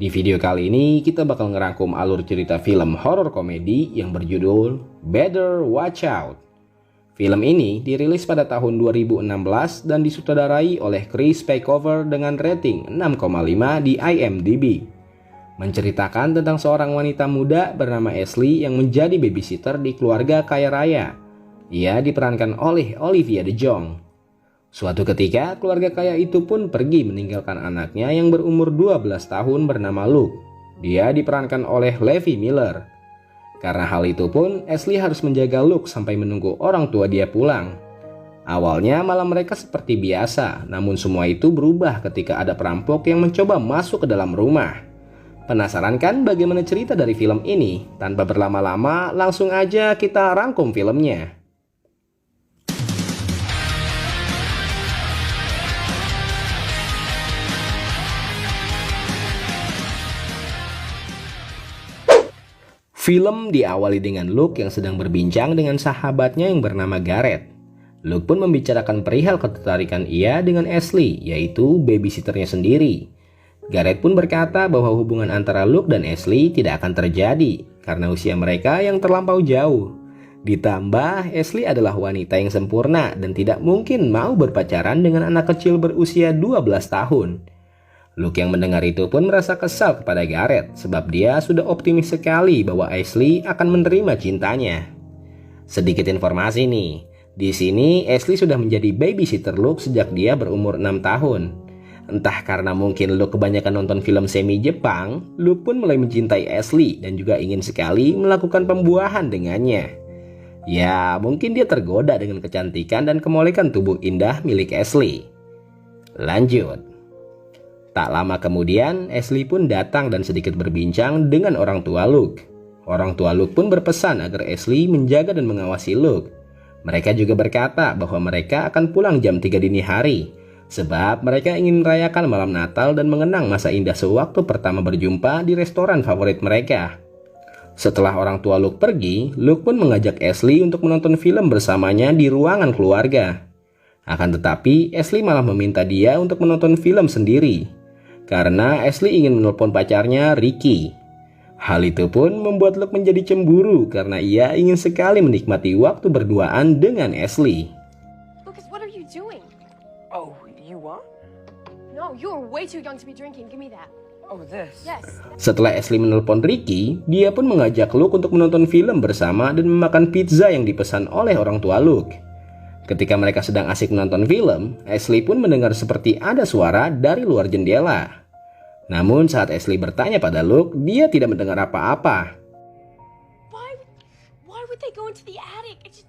Di video kali ini kita bakal ngerangkum alur cerita film horor komedi yang berjudul Better Watch Out. Film ini dirilis pada tahun 2016 dan disutradarai oleh Chris Paycover dengan rating 6,5 di IMDb. Menceritakan tentang seorang wanita muda bernama Ashley yang menjadi babysitter di keluarga kaya raya. Ia diperankan oleh Olivia de Jong. Suatu ketika, keluarga kaya itu pun pergi meninggalkan anaknya yang berumur 12 tahun bernama Luke. Dia diperankan oleh Levi Miller. Karena hal itu pun, Ashley harus menjaga Luke sampai menunggu orang tua dia pulang. Awalnya malam mereka seperti biasa, namun semua itu berubah ketika ada perampok yang mencoba masuk ke dalam rumah. Penasaran kan bagaimana cerita dari film ini? Tanpa berlama-lama, langsung aja kita rangkum filmnya. Film diawali dengan Luke yang sedang berbincang dengan sahabatnya yang bernama Garrett. Luke pun membicarakan perihal ketertarikan ia dengan Ashley, yaitu babysitternya sendiri. Garrett pun berkata bahwa hubungan antara Luke dan Ashley tidak akan terjadi karena usia mereka yang terlampau jauh. Ditambah, Ashley adalah wanita yang sempurna dan tidak mungkin mau berpacaran dengan anak kecil berusia 12 tahun. Luke yang mendengar itu pun merasa kesal kepada Garrett sebab dia sudah optimis sekali bahwa Ashley akan menerima cintanya. Sedikit informasi nih, di sini Ashley sudah menjadi babysitter Luke sejak dia berumur 6 tahun. Entah karena mungkin Luke kebanyakan nonton film semi Jepang, Luke pun mulai mencintai Ashley dan juga ingin sekali melakukan pembuahan dengannya. Ya, mungkin dia tergoda dengan kecantikan dan kemolekan tubuh indah milik Ashley. Lanjut. Tak lama kemudian, Ashley pun datang dan sedikit berbincang dengan orang tua Luke. Orang tua Luke pun berpesan agar Ashley menjaga dan mengawasi Luke. Mereka juga berkata bahwa mereka akan pulang jam 3 dini hari, sebab mereka ingin merayakan malam Natal dan mengenang masa indah sewaktu pertama berjumpa di restoran favorit mereka. Setelah orang tua Luke pergi, Luke pun mengajak Ashley untuk menonton film bersamanya di ruangan keluarga. Akan tetapi, Ashley malah meminta dia untuk menonton film sendiri. Karena Ashley ingin menelpon pacarnya, Ricky. Hal itu pun membuat Luke menjadi cemburu karena ia ingin sekali menikmati waktu berduaan dengan Ashley. Lucas, what are you doing? Oh, you want? No, you are way too young to be drinking. Give me that. Oh, this? Yes. Setelah Ashley menelpon Ricky, dia pun mengajak Luke untuk menonton film bersama dan memakan pizza yang dipesan oleh orang tua Luke. Ketika mereka sedang asik menonton film, Ashley pun mendengar seperti ada suara dari luar jendela. Namun saat Ashley bertanya pada Luke, dia tidak mendengar apa-apa. Why would they go into the attic? It's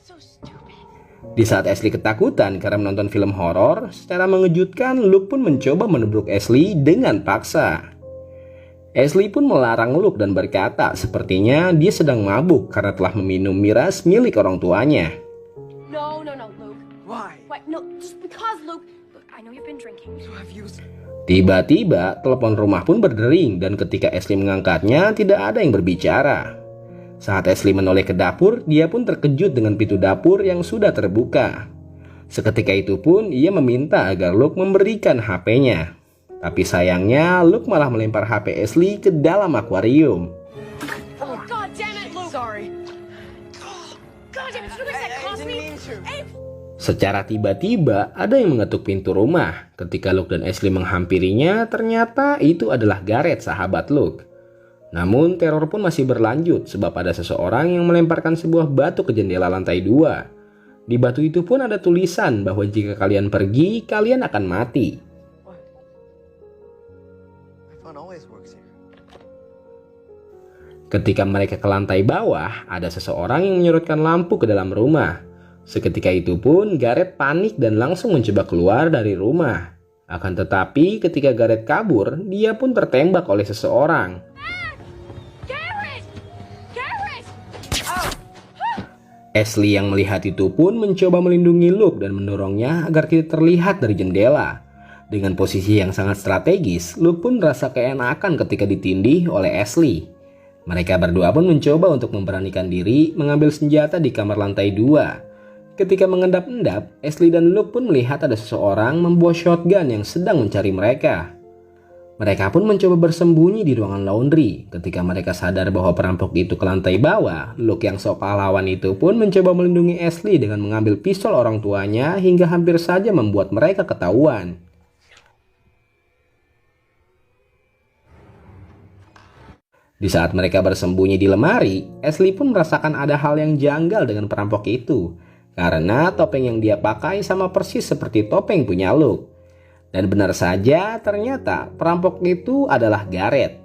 so stupid. Di saat Ashley ketakutan karena menonton film horor, secara mengejutkan Luke pun mencoba menubruk Ashley dengan paksa. Ashley pun melarang Luke dan berkata sepertinya dia sedang mabuk karena telah meminum miras milik orang tuanya. No, Luke. Why? Why? No, just because, Luke. Look, I know you've been drinking. So have you... Tiba-tiba telepon rumah pun berdering dan ketika Ashley mengangkatnya tidak ada yang berbicara. Saat Ashley menoleh ke dapur, dia pun terkejut dengan pintu dapur yang sudah terbuka. Seketika itu pun ia meminta agar Luke memberikan HP-nya. Tapi sayangnya Luke malah melempar HP Ashley ke dalam akuarium. Oh, God damn it, Luke. Sorry. God damn it, you know that cost me? Hey, Secara tiba-tiba ada yang mengetuk pintu rumah. Ketika Luke dan Ashley menghampirinya, ternyata itu adalah Garrett, sahabat Luke. Namun teror pun masih berlanjut sebab ada seseorang yang melemparkan sebuah batu ke jendela lantai 2. Di batu itu pun ada tulisan bahwa jika kalian pergi, kalian akan mati. What? My phone always works here. Ketika mereka ke lantai bawah, ada seseorang yang menyorotkan lampu ke dalam rumah. Seketika itu pun Garrett panik dan langsung mencoba keluar dari rumah. Akan tetapi ketika Garrett kabur, dia pun tertembak oleh seseorang. Garrett! Ashley yang melihat itu pun mencoba melindungi Luke dan mendorongnya agar tidak terlihat dari jendela. Dengan posisi yang sangat strategis, Luke pun merasa keenakan ketika ditindih oleh Ashley. Mereka berdua pun mencoba untuk memberanikan diri mengambil senjata di kamar lantai 2. Ketika mengendap-endap, Ashley dan Luke pun melihat ada seseorang membawa shotgun yang sedang mencari mereka. Mereka pun mencoba bersembunyi di ruangan laundry. Ketika mereka sadar bahwa perampok itu ke lantai bawah, Luke yang sok pahlawan itu pun mencoba melindungi Ashley dengan mengambil pistol orang tuanya hingga hampir saja membuat mereka ketahuan. Di saat mereka bersembunyi di lemari, Ashley pun merasakan ada hal yang janggal dengan perampok itu. Karena topeng yang dia pakai sama persis seperti topeng punya Luke. Dan benar saja, ternyata perampok itu adalah Gareth.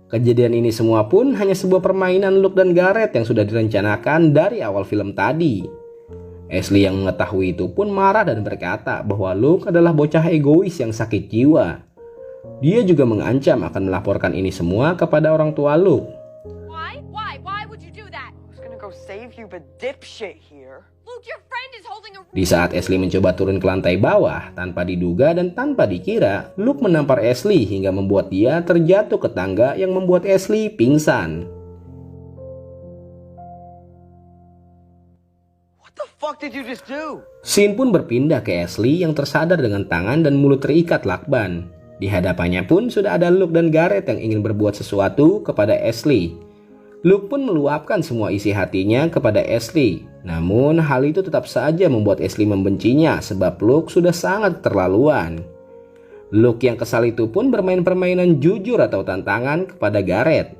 Kejadian ini semua pun hanya sebuah permainan Luke dan Gareth yang sudah direncanakan dari awal film tadi. Ashley yang mengetahui itu pun marah dan berkata bahwa Luke adalah bocah egois yang sakit jiwa. Dia juga mengancam akan melaporkan ini semua kepada orang tua Luke. Why? Why? Why would you do that? I was gonna go save you, but dipshit here. Luke, your friend is holding a... Di saat Ashley mencoba turun ke lantai bawah, tanpa diduga dan tanpa dikira, Luke menampar Ashley hingga membuat dia terjatuh ke tangga yang membuat Ashley pingsan. What the fuck did you just do? Scene pun berpindah ke Ashley yang tersadar dengan tangan dan mulut terikat lakban. Di hadapannya pun sudah ada Luke dan Gareth yang ingin berbuat sesuatu kepada Ashley. Luke pun meluapkan semua isi hatinya kepada Ashley. Namun hal itu tetap saja membuat Ashley membencinya sebab Luke sudah sangat keterlaluan. Luke yang kesal itu pun bermain permainan jujur atau tantangan kepada Gareth.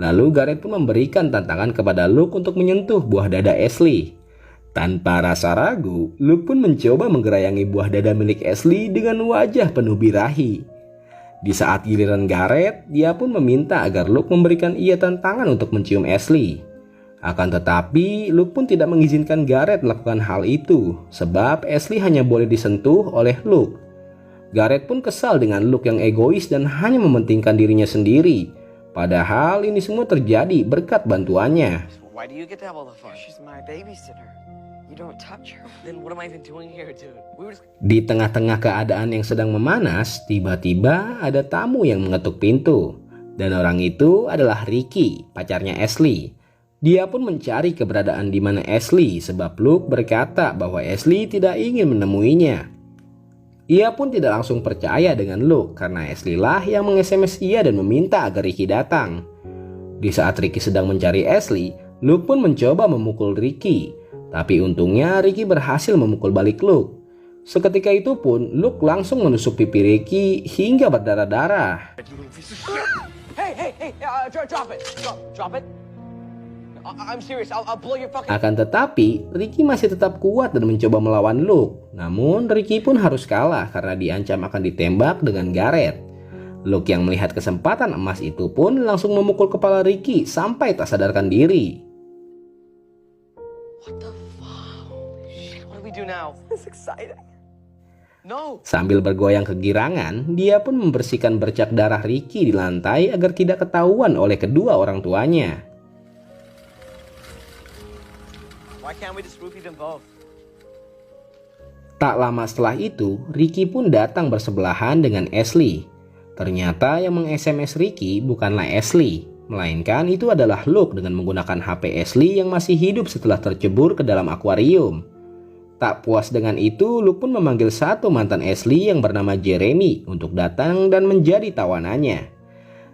Lalu Gareth pun memberikan tantangan kepada Luke untuk menyentuh buah dada Ashley. Tanpa rasa ragu, Luke pun mencoba menggerayangi buah dada milik Ashley dengan wajah penuh birahi. Di saat giliran Gareth, dia pun meminta agar Luke memberikan ia tantangan untuk mencium Ashley. Akan tetapi, Luke pun tidak mengizinkan Gareth melakukan hal itu, sebab Ashley hanya boleh disentuh oleh Luke. Gareth pun kesal dengan Luke yang egois dan hanya mementingkan dirinya sendiri. Padahal ini semua terjadi berkat bantuannya. Why do you get to have all the fun? She's my babysitter. You don't touch her. Then what am I even doing here, dude? We were just... Di tengah-tengah keadaan yang sedang memanas, tiba-tiba ada tamu yang mengetuk pintu. Dan orang itu adalah Ricky, pacarnya Ashley. Dia pun mencari keberadaan di mana Ashley sebab Luke berkata bahwa Ashley tidak ingin menemuinya. Ia pun tidak langsung percaya dengan Luke karena Ashley lah yang meng-SMS ia dan meminta agar Ricky datang. Di saat Ricky sedang mencari Ashley, Luke pun mencoba memukul Ricky. Tapi untungnya Ricky berhasil memukul balik Luke. Seketika itu pun Luke langsung menusuk pipi Ricky hingga berdarah-darah. Hey, drop it. Drop it. I'm serious. I'll blow your fucking... Akan tetapi, Ricky masih tetap kuat dan mencoba melawan Luke. Namun, Ricky pun harus kalah karena diancam akan ditembak dengan Gareth. Luke yang melihat kesempatan emas itu pun langsung memukul kepala Ricky sampai tak sadarkan diri. What the fuck? Shit, what do we do now? It's exciting. No. Sambil bergoyang kegirangan, dia pun membersihkan bercak darah Ricky di lantai agar tidak ketahuan oleh kedua orang tuanya. Why can't we just roofie them both? Tak lama setelah itu, Ricky pun datang bersebelahan dengan Ashley. Ternyata yang meng-SMS Ricky bukanlah Ashley, melainkan itu adalah Luke dengan menggunakan HP Ashley yang masih hidup setelah tercebur ke dalam akuarium. Tak puas dengan itu, Luke pun memanggil satu mantan Ashley yang bernama Jeremy untuk datang dan menjadi tawanannya.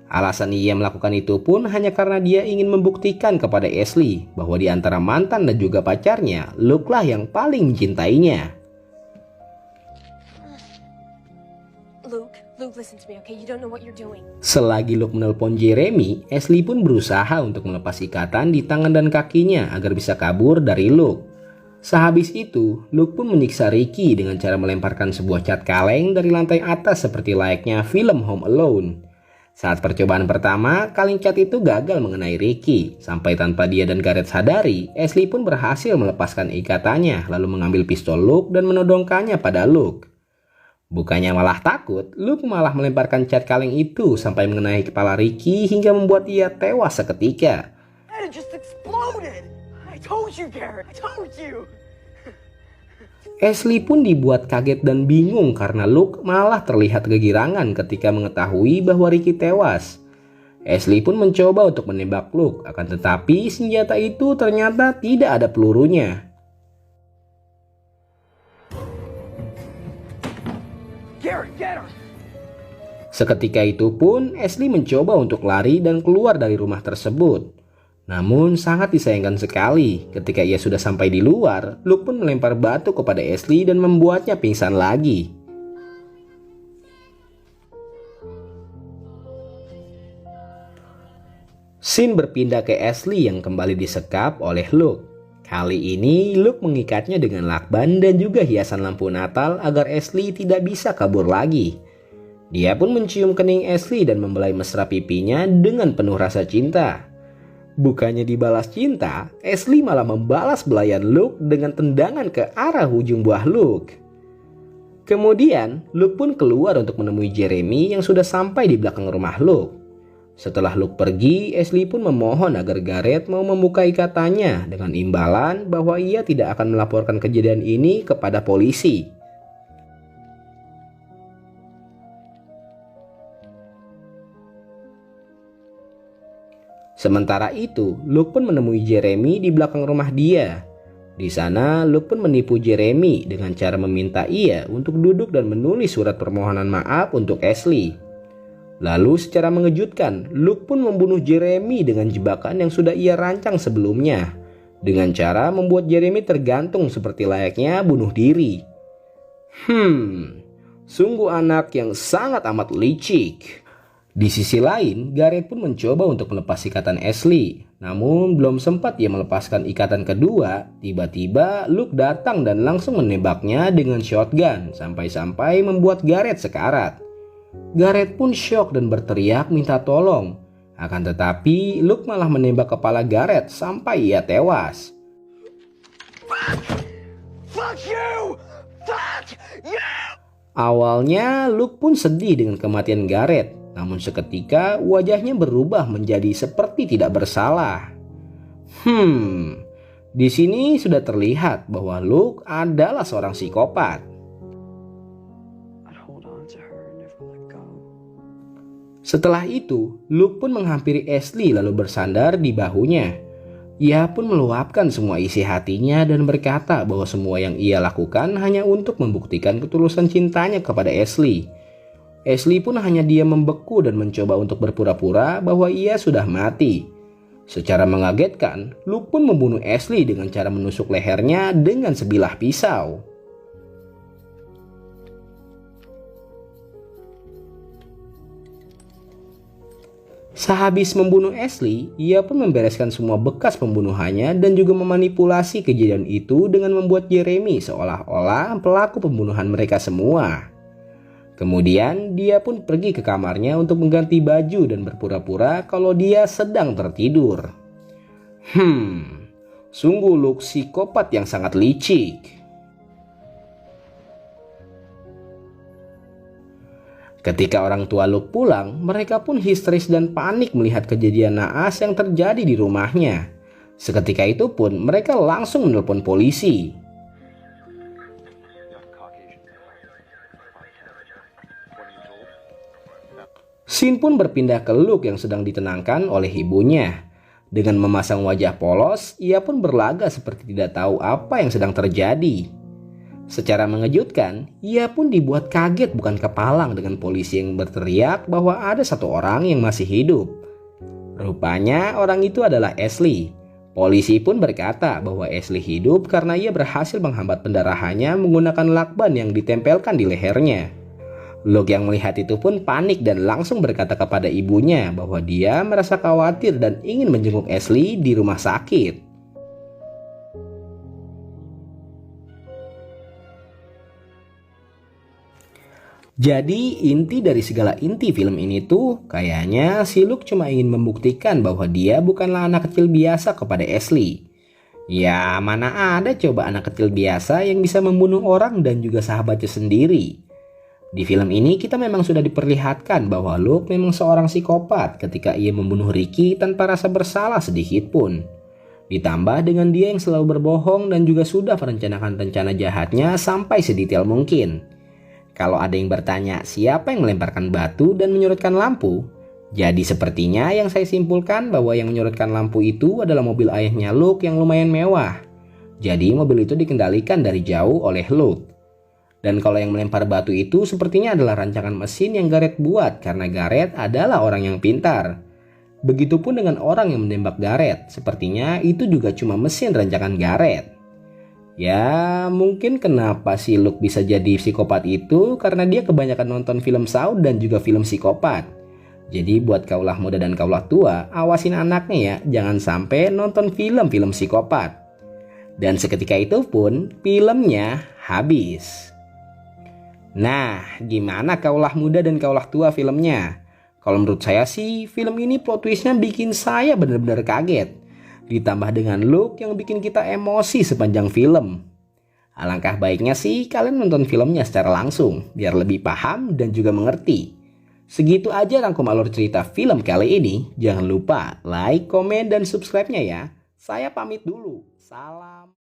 Alasan ia melakukan itu pun hanya karena dia ingin membuktikan kepada Ashley bahwa di antara mantan dan juga pacarnya, Luke lah yang paling mencintainya. Luke, listen to me, okay? You don't know what you're doing. Selagi Luke menelpon Jeremy, Ashley pun berusaha untuk melepas ikatan di tangan dan kakinya agar bisa kabur dari Luke. Sehabis itu, Luke pun menyiksa Ricky dengan cara melemparkan sebuah cat kaleng dari lantai atas seperti layaknya film Home Alone. Saat percobaan pertama, kaleng cat itu gagal mengenai Ricky. Sampai tanpa dia dan Gareth sadari, Ashley pun berhasil melepaskan ikatannya lalu mengambil pistol Luke dan menodongkannya pada Luke. Bukannya malah takut, Luke malah melemparkan cat kaleng itu sampai mengenai kepala Ricky hingga membuat ia tewas seketika. It just exploded. I told you, Garrett. I told you. Ashley pun dibuat kaget dan bingung karena Luke malah terlihat kegirangan ketika mengetahui bahwa Ricky tewas. Ashley pun mencoba untuk menembak Luke, akan tetapi senjata itu ternyata tidak ada pelurunya. Garrett, get her. Seketika itu pun Ashley mencoba untuk lari dan keluar dari rumah tersebut. Namun sangat disayangkan sekali, ketika ia sudah sampai di luar, Luke pun melempar batu kepada Ashley dan membuatnya pingsan lagi. Scene berpindah ke Ashley yang kembali disekap oleh Luke. Kali ini Luke mengikatnya dengan lakban dan juga hiasan lampu Natal agar Ashley tidak bisa kabur lagi. Dia pun mencium kening Ashley dan membelai mesra pipinya dengan penuh rasa cinta. Bukannya dibalas cinta, Ashley malah membalas belayan Luke dengan tendangan ke arah ujung buah Luke. Kemudian, Luke pun keluar untuk menemui Jeremy yang sudah sampai di belakang rumah Luke. Setelah Luke pergi, Ashley pun memohon agar Gareth mau membuka ikatannya dengan imbalan bahwa ia tidak akan melaporkan kejadian ini kepada polisi. Sementara itu, Luke pun menemui Jeremy di belakang rumah dia. Di sana, Luke pun menipu Jeremy dengan cara meminta ia untuk duduk dan menulis surat permohonan maaf untuk Ashley. Lalu secara mengejutkan, Luke pun membunuh Jeremy dengan jebakan yang sudah ia rancang sebelumnya, dengan cara membuat Jeremy tergantung seperti layaknya bunuh diri. Sungguh anak yang sangat amat licik. Di sisi lain, Gareth pun mencoba untuk melepas ikatan Ashley. Namun belum sempat ia melepaskan ikatan kedua, tiba-tiba Luke datang dan langsung menembaknya dengan shotgun sampai-sampai membuat Gareth sekarat. Gareth pun syok dan berteriak minta tolong. Akan tetapi Luke malah menembak kepala Gareth sampai ia tewas. Fuck you! Fuck you! Awalnya Luke pun sedih dengan kematian Gareth. Namun seketika wajahnya berubah menjadi seperti tidak bersalah. Di sini sudah terlihat bahwa Luke adalah seorang psikopat. Setelah itu, Luke pun menghampiri Ashley lalu bersandar di bahunya. Ia pun meluapkan semua isi hatinya dan berkata bahwa semua yang ia lakukan hanya untuk membuktikan ketulusan cintanya kepada Ashley. Ashley pun hanya diam membeku dan mencoba untuk berpura-pura bahwa ia sudah mati. Secara mengagetkan, Luke pun membunuh Ashley dengan cara menusuk lehernya dengan sebilah pisau. Sehabis membunuh Ashley, ia pun membereskan semua bekas pembunuhannya dan juga memanipulasi kejadian itu dengan membuat Jeremy seolah-olah pelaku pembunuhan mereka semua. Kemudian dia pun pergi ke kamarnya untuk mengganti baju dan berpura-pura kalau dia sedang tertidur. Sungguh Luke psikopat yang sangat licik. Ketika orang tua Luke pulang, mereka pun histeris dan panik melihat kejadian naas yang terjadi di rumahnya. Seketika itu pun mereka langsung menelpon polisi. Scene pun berpindah ke Luke yang sedang ditenangkan oleh ibunya. Dengan memasang wajah polos, ia pun berlaga seperti tidak tahu apa yang sedang terjadi. Secara mengejutkan, ia pun dibuat kaget bukan kepalang dengan polisi yang berteriak bahwa ada satu orang yang masih hidup. Rupanya orang itu adalah Ashley. Polisi pun berkata bahwa Ashley hidup karena ia berhasil menghambat pendarahannya menggunakan lakban yang ditempelkan di lehernya. Luke yang melihat itu pun panik dan langsung berkata kepada ibunya bahwa dia merasa khawatir dan ingin menjenguk Ashley di rumah sakit. Jadi inti dari segala inti film ini tuh kayaknya si Luke cuma ingin membuktikan bahwa dia bukanlah anak kecil biasa kepada Ashley. Ya mana ada coba anak kecil biasa yang bisa membunuh orang dan juga sahabatnya sendiri. Di film ini kita memang sudah diperlihatkan bahwa Luke memang seorang psikopat ketika ia membunuh Ricky tanpa rasa bersalah sedikit pun. Ditambah dengan dia yang selalu berbohong dan juga sudah merencanakan rencana jahatnya sampai sedetail mungkin. Kalau ada yang bertanya siapa yang melemparkan batu dan menyorotkan lampu, jadi sepertinya yang saya simpulkan bahwa yang menyorotkan lampu itu adalah mobil ayahnya Luke yang lumayan mewah. Jadi mobil itu dikendalikan dari jauh oleh Luke. Dan kalau yang melempar batu itu sepertinya adalah rancangan mesin yang Gareth buat karena Gareth adalah orang yang pintar. Begitupun dengan orang yang menembak Gareth, sepertinya itu juga cuma mesin rancangan Gareth. Ya, mungkin kenapa si Luke bisa jadi psikopat itu karena dia kebanyakan nonton film Saw dan juga film psikopat. Jadi buat kaulah muda dan kaulah tua, awasin anaknya ya, jangan sampai nonton film-film psikopat. Dan seketika itu pun filmnya habis. Nah, gimana kaulah muda dan kaulah tua filmnya? Kalau menurut saya sih, film ini plot twistnya bikin saya benar-benar kaget. Ditambah dengan Luke yang bikin kita emosi sepanjang film. Alangkah baiknya sih kalian nonton filmnya secara langsung, biar lebih paham dan juga mengerti. Segitu aja rangkum alur cerita film kali ini. Jangan lupa like, komen, dan subscribe-nya ya. Saya pamit dulu. Salam.